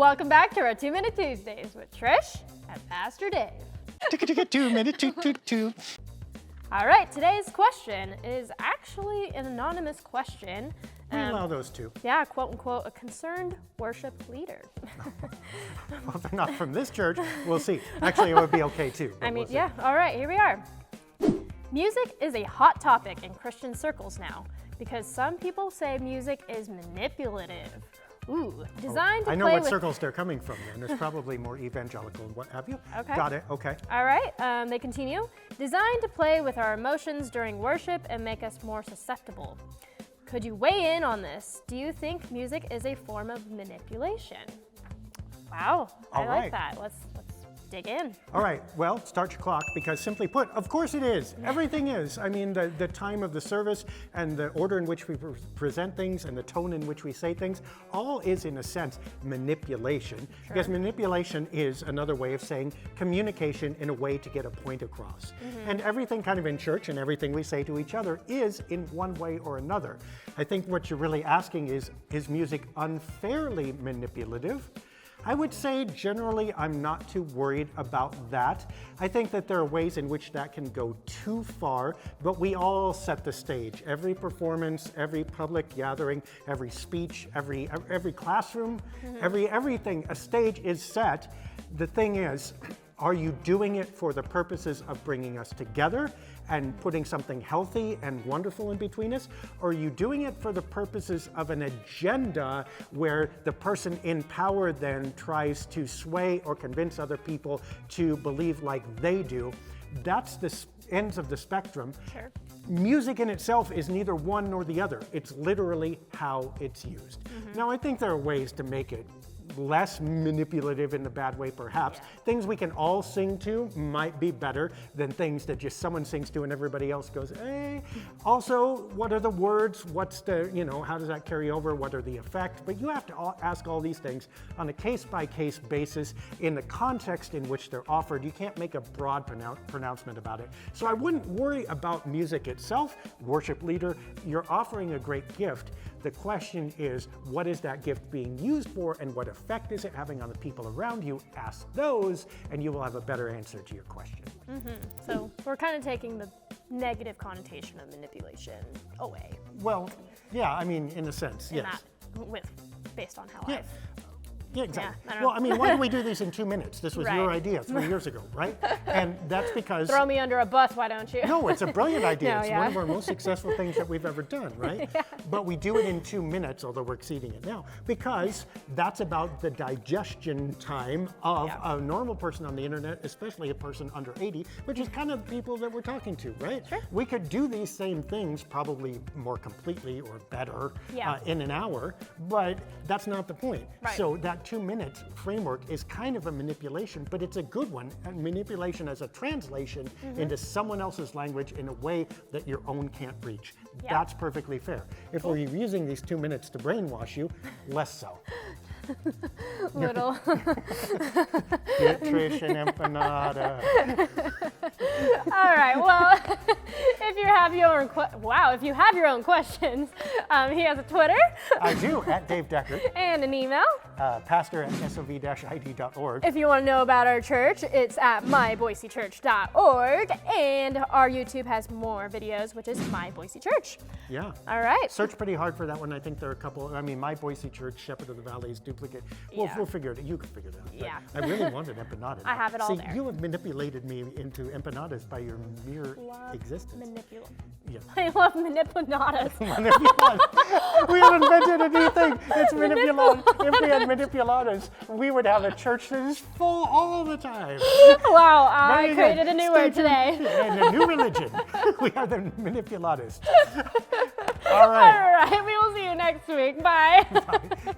Welcome back to our 2-Minute Tuesdays with Trish and Pastor Dave. 2-minute, two. All right, today's question is actually an anonymous question. We allow those two. Yeah, quote unquote, a concerned worship leader. Well, if they're not from this church, we'll see. Actually, it would be okay too. I mean, we'll see. yeah, all right, here we are. Music is a hot topic in Christian circles now because some people say music is manipulative. Ooh, designed to I know play what with... circles they're coming from then. There's probably more evangelical and what have you. Okay. Got it, okay. All right, they continue. Designed to play with our emotions during worship and make us more susceptible. Could you weigh in on this? Do you think music is a form of manipulation? Wow, I like that. Let's dig in. All right, well, start your clock because simply put, of course it is. Everything is. I mean, the time of the service and the order in which we present things and the tone in which we say things, all is in a sense manipulation. Sure. Because manipulation is another way of saying communication in a way to get a point across. And everything kind of in church and everything we say to each other is in one way or another. I think what you're really asking is music unfairly manipulative? I would say generally I'm not too worried about that. I think that there are ways in which that can go too far, but we all set the stage. Every performance, every public gathering, every speech, every classroom, everything, a stage is set. The thing is, are you doing it for the purposes of bringing us together and putting something healthy and wonderful in between us? Or are you doing it for the purposes of an agenda where the person in power then tries to sway or convince other people to believe like they do? That's the ends of the spectrum. Sure. Music in itself is neither one nor the other. It's literally how it's used. Now, I think there are ways to make it less manipulative in the bad way, perhaps. Yeah. Things we can all sing to might be better than things that just someone sings to and everybody else goes, eh. Also, what are the words? What's the, how does that carry over? What are the effects? But you have to ask all these things on a case-by-case basis in the context in which they're offered. You can't make a broad pronouncement about it. So I wouldn't worry about music itself. Worship leader, you're offering a great gift. The question is, what is that gift being used for and what effect is it having on the people around you? Ask those and you will have a better answer to your question. So we're kind of taking the negative connotation of manipulation away. Well, yeah, I mean, in a sense, yes. Based on how Yeah. Yeah, exactly. Yeah, I don't well, know. I mean, why do we do these in 2 minutes? This was your Right. idea 3 years ago, right? And that's because... Throw me under a bus, why don't you? No, it's a brilliant idea. No, It's yeah. one of our most successful things that we've ever done, right? Yeah. But we do it in 2 minutes, although we're exceeding it now, because that's about the digestion time of Yeah. a normal person on the internet, especially a person under 80, which is kind of the people that we're talking to, right? Sure. We could do these same things probably more completely or better Yeah. in an hour, but that's not the point. Right. So that 2 minutes framework is kind of a manipulation, but it's a good one. And manipulation as a translation into someone else's language in a way that your own can't reach. Yeah. That's perfectly fair. If we're using these 2 minutes to brainwash you, less so. Little. Get Trish and empanada. All right. Well, if you have your own questions, he has a Twitter I do, at Dave Decker, and an email. pastor at sov-id.org. If you want to know about our church, it's at myboisechurch.org, and our YouTube has more videos, which is My Boise Church. Yeah. All right. Search pretty hard for that one. I think there are a couple. I mean, My Boise Church, Shepherd of the Valley is duplicate. We'll figure it out. You can figure it out. But Yeah. I really wanted empanada. I have it all See, there. you have manipulated me into empanadas by your mere existence. Yeah. I love manipuladas. We have invented a new thing. It's manipulad. If we had manipuladas, we would have a church that is full all the time. Wow, I Very created good. a new Stay word today. tuned. And a new religion. We are the manipuladists. All right. All right, we will see you next week. Bye. Bye.